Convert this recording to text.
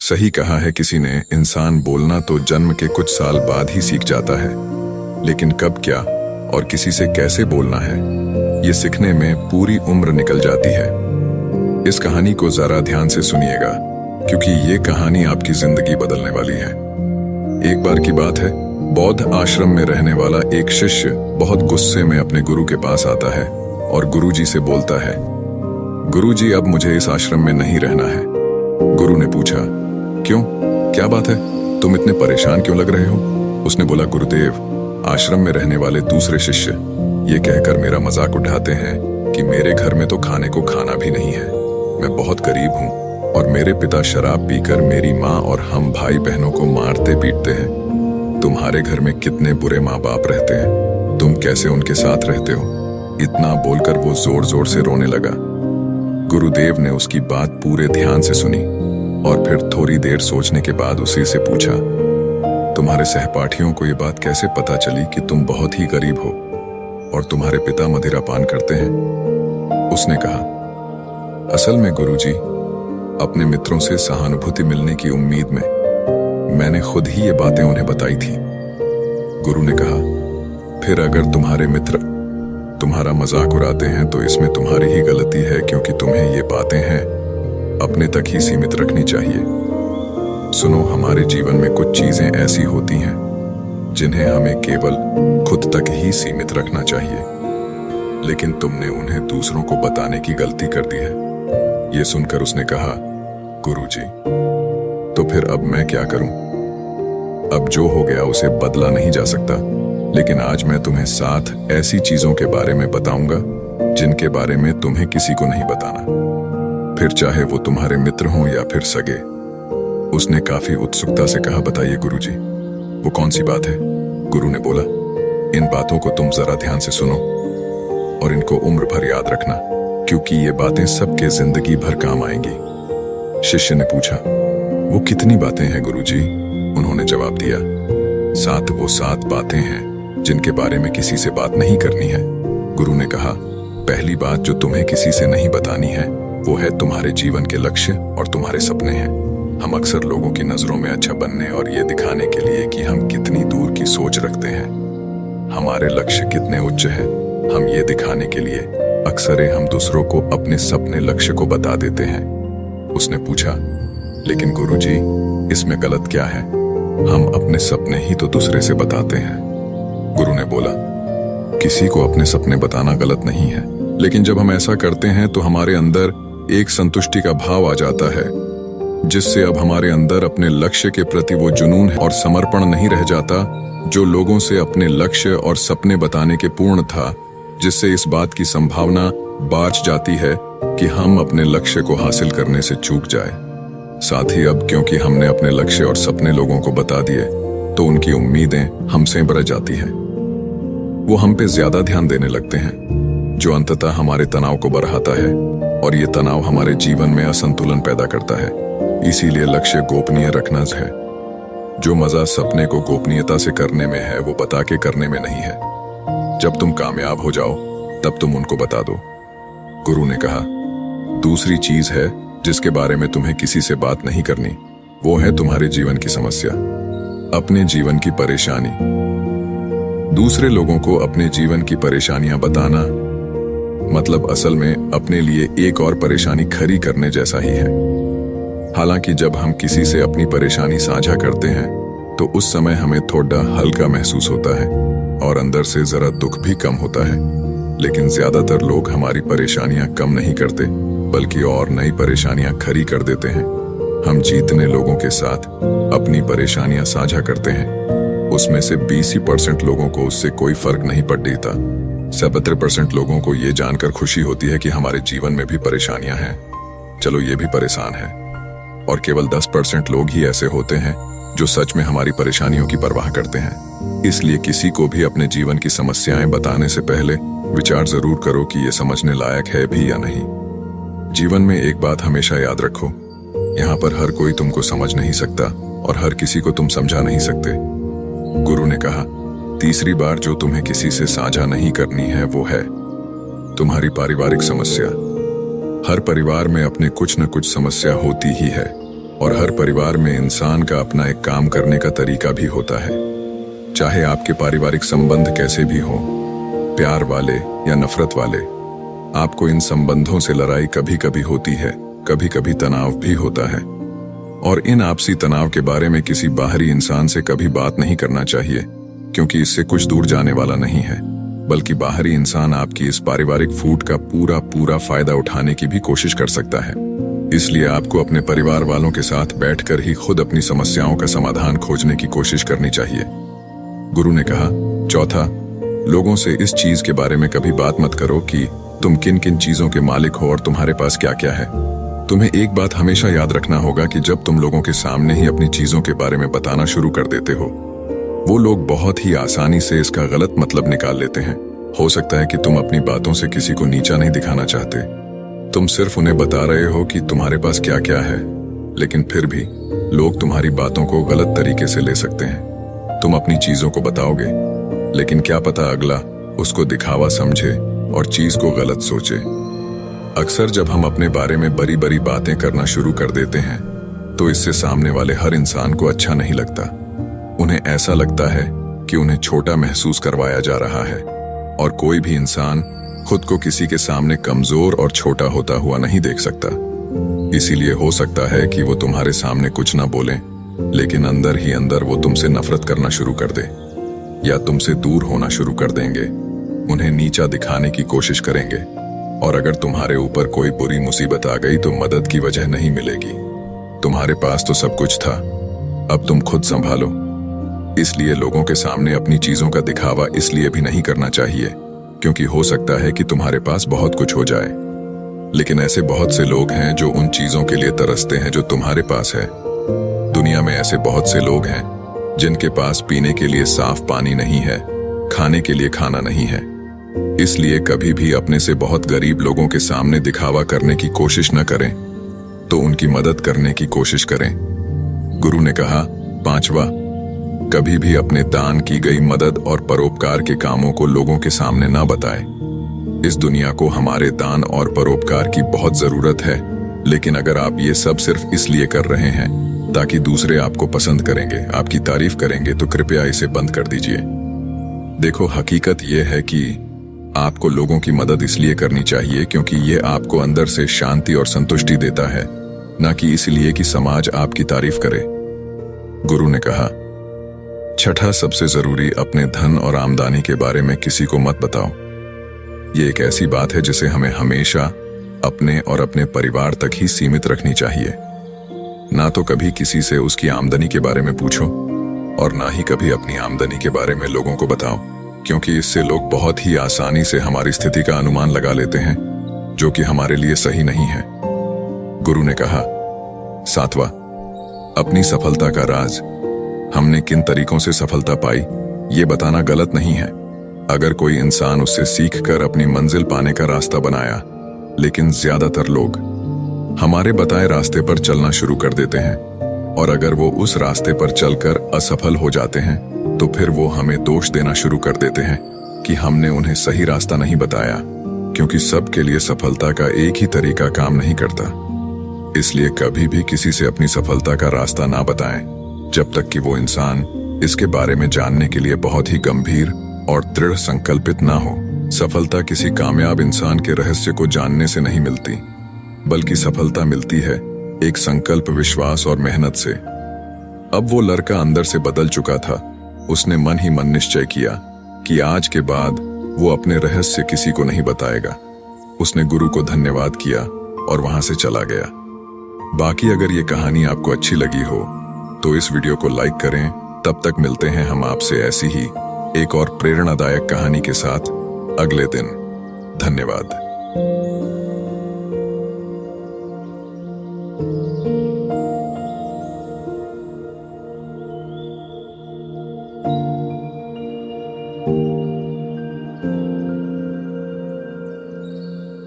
सही कहा है किसी ने, इंसान बोलना तो जन्म के कुछ साल बाद ही सीख जाता है, लेकिन कब, क्या और किसी से कैसे बोलना है, ये सीखने में पूरी उम्र निकल जाती है। इस कहानी को जरा ध्यान से सुनिएगा, क्योंकि ये कहानी आपकी जिंदगी बदलने वाली है। एक बार की बात है, बौद्ध आश्रम में रहने वाला एक शिष्य बहुत गुस्से में अपने गुरु के पास आता है और गुरुजी से बोलता है, गुरुजी, अब मुझे इस आश्रम में नहीं रहना है। गुरु ने पूछा, क्यों, क्या बात है, तुम इतने परेशान क्यों लग रहे हो? उसने बोला, गुरुदेव, आश्रम में रहने वाले दूसरे शिष्य ये कहकर मेरा मजाक उठाते हैं कि मेरे घर में तो खाने को खाना भी नहीं है, मैं बहुत गरीब हूँ और मेरे पिता शराब पीकर मेरी माँ और हम भाई बहनों को मारते पीटते हैं। तुम्हारे घर में कितने बुरे माँ बाप रहते हैं, तुम कैसे उनके साथ रहते हो? इतना बोलकर वो जोर जोर से रोने लगा। गुरुदेव ने उसकी बात पूरे ध्यान से सुनी और फिर थोड़ी देर सोचने के बाद उसी से पूछा, तुम्हारे सहपाठियों को ये बात कैसे पता चली कि तुम बहुत ही गरीब हो और तुम्हारे पिता मदिरा पान करते हैं? उसने कहा, असल में गुरुजी, अपने मित्रों से सहानुभूति मिलने की उम्मीद में मैंने खुद ही ये बातें उन्हें बताई थी। गुरु ने कहा, फिर अगर तुम्हारे मित्र तुम्हारा मजाक उड़ाते हैं तो इसमें तुम्हारी ही गलती है, क्योंकि तुम्हें ये बातें हैं अपने तक ही सीमित रखनी चाहिए। सुनो, हमारे जीवन में कुछ चीजें ऐसी होती हैं जिन्हें हमें केवल खुद तक ही सीमित रखना चाहिए, लेकिन तुमने उन्हें दूसरों को बताने की गलती कर दी है। ये सुनकर उसने कहा, गुरुजी, तो फिर अब मैं क्या करूं? अब जो हो गया उसे बदला नहीं जा सकता, लेकिन आज मैं तुम्हें 7 ऐसी चीजों के बारे में बताऊंगा जिनके बारे में तुम्हें किसी को नहीं बताना, फिर चाहे वो तुम्हारे मित्र हों या फिर सगे। उसने काफी उत्सुकता से कहा, बताइए गुरुजी, वो कौन सी बात है? गुरु ने बोला, इन बातों को तुम जरा ध्यान से सुनो और इनको उम्र भर याद रखना, क्योंकि ये बातें सबके जिंदगी भर काम आएंगी। शिष्य ने पूछा, वो कितनी बातें हैं गुरुजी? उन्होंने जवाब दिया, 7 वो 7 बातें हैं जिनके बारे में किसी से बात नहीं करनी है। गुरु ने कहा, पहली बात जो तुम्हें किसी से नहीं बतानी है वो है तुम्हारे जीवन के लक्ष्य और तुम्हारे सपने हैं। हम अक्सर लोगों की नजरों में अच्छा बनने और ये दिखाने के लिए कि हम कितनी दूर की सोच रखते हैं, हमारे लक्ष्य कितने उच्च हैं, हम ये दिखाने के लिए अक्सर हम दूसरों को अपने सपने लक्ष्य को बता देते हैं। उसने पूछा, लेकिन गुरुजी, इसमें गलत क्या है? हम अपने सपने ही तो दूसरे से बताते हैं। गुरु ने बोला, किसी को अपने सपने बताना गलत नहीं है, लेकिन जब हम ऐसा करते हैं तो हमारे अंदर एक संतुष्टि का भाव आ जाता है, जिससे अब हमारे अंदर अपने लक्ष्य के प्रति वो जुनून और समर्पण नहीं रह जाता जो लोगों से अपने लक्ष्य और सपने बताने के पूर्ण था, जिससे इस बात की संभावना बाँच जाती है कि हम अपने लक्ष्य को हासिल करने से चूक जाए। साथ ही अब क्योंकि हमने अपने लक्ष्य और सपने लोगों को बता दिए तो उनकी उम्मीदें हमसे बढ़ जाती हैं। वो हम पे ज्यादा ध्यान देने लगते हैं, जो अंततः हमारे तनाव को बढ़ाता है और ये तनाव हमारे जीवन में असंतुलन पैदा करता है। इसीलिए लक्ष्य गोपनीय रखना है। जो मजा सपने को गोपनीयता से करने में है वो बता के करने में नहीं है। जब तुम कामयाब हो जाओ तब तुम उनको बता दो। गुरु ने कहा, दूसरी चीज है जिसके बारे में तुम्हें किसी से बात नहीं करनी, वो है तुम्हारे जीवन की समस्या, अपने जीवन की परेशानी। दूसरे लोगों को अपने जीवन की परेशानियां बताना मतलब असल में अपने लिए एक और परेशानी खड़ी करने जैसा ही है। हालांकि जब हम किसी से अपनी परेशानी साझा करते हैं तो उस समय हमें थोड़ा हल्का महसूस होता है और अंदर से जरा दुख भी कम होता है, लेकिन ज्यादातर लोग हमारी परेशानियां कम नहीं करते बल्कि और नई परेशानियां खड़ी कर देते हैं। हम जितने लोगों के साथ अपनी परेशानियां साझा करते हैं उसमें से 20% लोगों को उससे कोई फर्क नहीं पड़ता। 70% लोगों को ये जानकर खुशी होती है कि हमारे जीवन में भी परेशानियां हैं, चलो ये भी परेशान है, और केवल 10% लोग ही ऐसे होते हैं जो सच में हमारी परेशानियों की परवाह करते हैं। इसलिए किसी को भी अपने जीवन की समस्याएं बताने से पहले विचार जरूर करो कि ये समझने लायक है भी या नहीं। जीवन में एक बात हमेशा याद रखो, यहाँ पर हर कोई तुमको समझ नहीं सकता और हर किसी को तुम समझा नहीं सकते। गुरु ने कहा, तीसरी बार जो तुम्हें किसी से साझा नहीं करनी है वो है तुम्हारी पारिवारिक समस्या। हर परिवार में अपने कुछ न कुछ समस्या होती ही है, और हर परिवार में इंसान का अपना एक काम करने का तरीका भी होता है। चाहे आपके पारिवारिक संबंध कैसे भी हों, प्यार वाले या नफरत वाले, आपको इन संबंधों से लड़ाई कभी कभी होती है, कभी कभी तनाव भी होता है। और इन आपसी तनाव के बारे में किसी बाहरी इंसान से कभी बात नहीं करना चाहिए, क्योंकि इससे कुछ दूर जाने वाला नहीं है, बल्कि बाहरी इंसान आपकी इस पारिवारिक फूट का पूरा पूरा फायदा उठाने की भी कोशिश कर सकता है। इसलिए आपको अपने परिवार वालों के साथ बैठकर ही खुद अपनी समस्याओं का समाधान खोजने की कोशिश करनी चाहिए। गुरु ने कहा, चौथा, लोगों से इस चीज के बारे में कभी बात मत करो कि तुम किन किन चीजों के मालिक हो और तुम्हारे पास क्या क्या है। तुम्हें एक बात हमेशा याद रखना होगा कि जब तुम लोगों के सामने ही अपनी चीजों के बारे में बताना शुरू कर देते हो, वो लोग बहुत ही आसानी से इसका गलत मतलब निकाल लेते हैं। हो सकता है कि तुम अपनी बातों से किसी को नीचा नहीं दिखाना चाहते, तुम सिर्फ उन्हें बता रहे हो कि तुम्हारे पास क्या क्या है, लेकिन फिर भी लोग तुम्हारी बातों को गलत तरीके से ले सकते हैं। तुम अपनी चीजों को बताओगे, लेकिन क्या पता अगला उसको दिखावा समझे और चीज को गलत सोचे। अक्सर जब हम अपने बारे में बड़ी बड़ी बातें करना शुरू कर देते हैं, तो इससे सामने वाले हर इंसान को अच्छा नहीं लगता। उन्हें ऐसा लगता है कि उन्हें छोटा महसूस करवाया जा रहा है, और कोई भी इंसान खुद को किसी के सामने कमजोर और छोटा होता हुआ नहीं देख सकता। इसीलिए हो सकता है कि वो तुम्हारे सामने कुछ ना बोलें, लेकिन अंदर ही अंदर वो तुमसे नफरत करना शुरू कर दे, या तुमसे दूर होना शुरू कर देंगे, उन्हें नीचा दिखाने की कोशिश करेंगे। और अगर तुम्हारे ऊपर कोई बुरी मुसीबत आ गई तो मदद की वजह नहीं मिलेगी। तुम्हारे पास तो सब कुछ था, अब तुम खुद संभालो। इसलिए लोगों के सामने अपनी चीजों का दिखावा इसलिए भी नहीं करना चाहिए क्योंकि हो सकता है कि तुम्हारे पास बहुत कुछ हो जाए, लेकिन ऐसे बहुत से लोग हैं जो उन चीजों के लिए तरसते हैं जो तुम्हारे पास है। दुनिया में ऐसे बहुत से लोग हैं जिनके पास पीने के लिए साफ पानी नहीं है, खाने के लिए खाना नहीं है। इसलिए कभी भी अपने से बहुत गरीब लोगों के सामने दिखावा करने की कोशिश न करें, तो उनकी मदद करने की कोशिश करें। गुरु ने कहा, पांचवा, कभी भी अपने दान की गई मदद और परोपकार के कामों को लोगों के सामने ना बताएं। इस दुनिया को हमारे दान और परोपकार की बहुत जरूरत है, लेकिन अगर आप ये सब सिर्फ इसलिए कर रहे हैं ताकि दूसरे आपको पसंद करेंगे, आपकी तारीफ करेंगे, तो कृपया इसे बंद कर दीजिए। देखो, हकीकत यह है कि आपको लोगों की मदद इसलिए करनी चाहिए क्योंकि ये आपको अंदर से शांति और संतुष्टि देता है, ना कि इसलिए कि समाज आपकी तारीफ करे। गुरु ने कहा, छठा सबसे जरूरी, अपने धन और आमदनी के बारे में किसी को मत बताओ। ये एक ऐसी बात है जिसे हमें हमेशा अपने और अपने परिवार तक ही सीमित रखनी चाहिए। ना तो कभी किसी से उसकी आमदनी के बारे में पूछो और ना ही कभी अपनी आमदनी के बारे में लोगों को बताओ, क्योंकि इससे लोग बहुत ही आसानी से हमारी स्थिति का अनुमान लगा लेते हैं, जो कि हमारे लिए सही नहीं है। गुरु ने कहा, सातवां, अपनी सफलता का राज, हमने किन तरीकों से सफलता पाई ये बताना गलत नहीं है। अगर कोई इंसान उससे सीखकर अपनी मंजिल पाने का रास्ता बनाया, लेकिन ज्यादातर लोग हमारे बताए रास्ते पर चलना शुरू कर देते हैं, और अगर वो उस रास्ते पर चलकर असफल हो जाते हैं तो फिर वो हमें दोष देना शुरू कर देते हैं कि हमने उन्हें सही रास्ता नहीं बताया, क्योंकि सबके लिए सफलता का एक ही तरीका काम नहीं करता। इसलिए कभी भी किसी से अपनी सफलता का रास्ता ना बताएं जब तक कि वो इंसान इसके बारे में जानने के लिए बहुत ही गंभीर और दृढ़ संकल्पित ना हो। सफलता किसी कामयाब इंसान के रहस्य को जानने से नहीं मिलती, बल्कि सफलता मिलती है एक संकल्प, विश्वास और मेहनत से। अब वो लड़का अंदर से बदल चुका था। उसने मन ही मन निश्चय किया कि आज के बाद वो अपने रहस्य किसी को नहीं बताएगा। उसने गुरु को धन्यवाद किया और वहां से चला गया। बाकी अगर ये कहानी आपको अच्छी लगी हो तो इस वीडियो को लाइक करें। तब तक मिलते हैं हम आपसे ऐसी ही एक और प्रेरणादायक कहानी के साथ अगले दिन। धन्यवाद।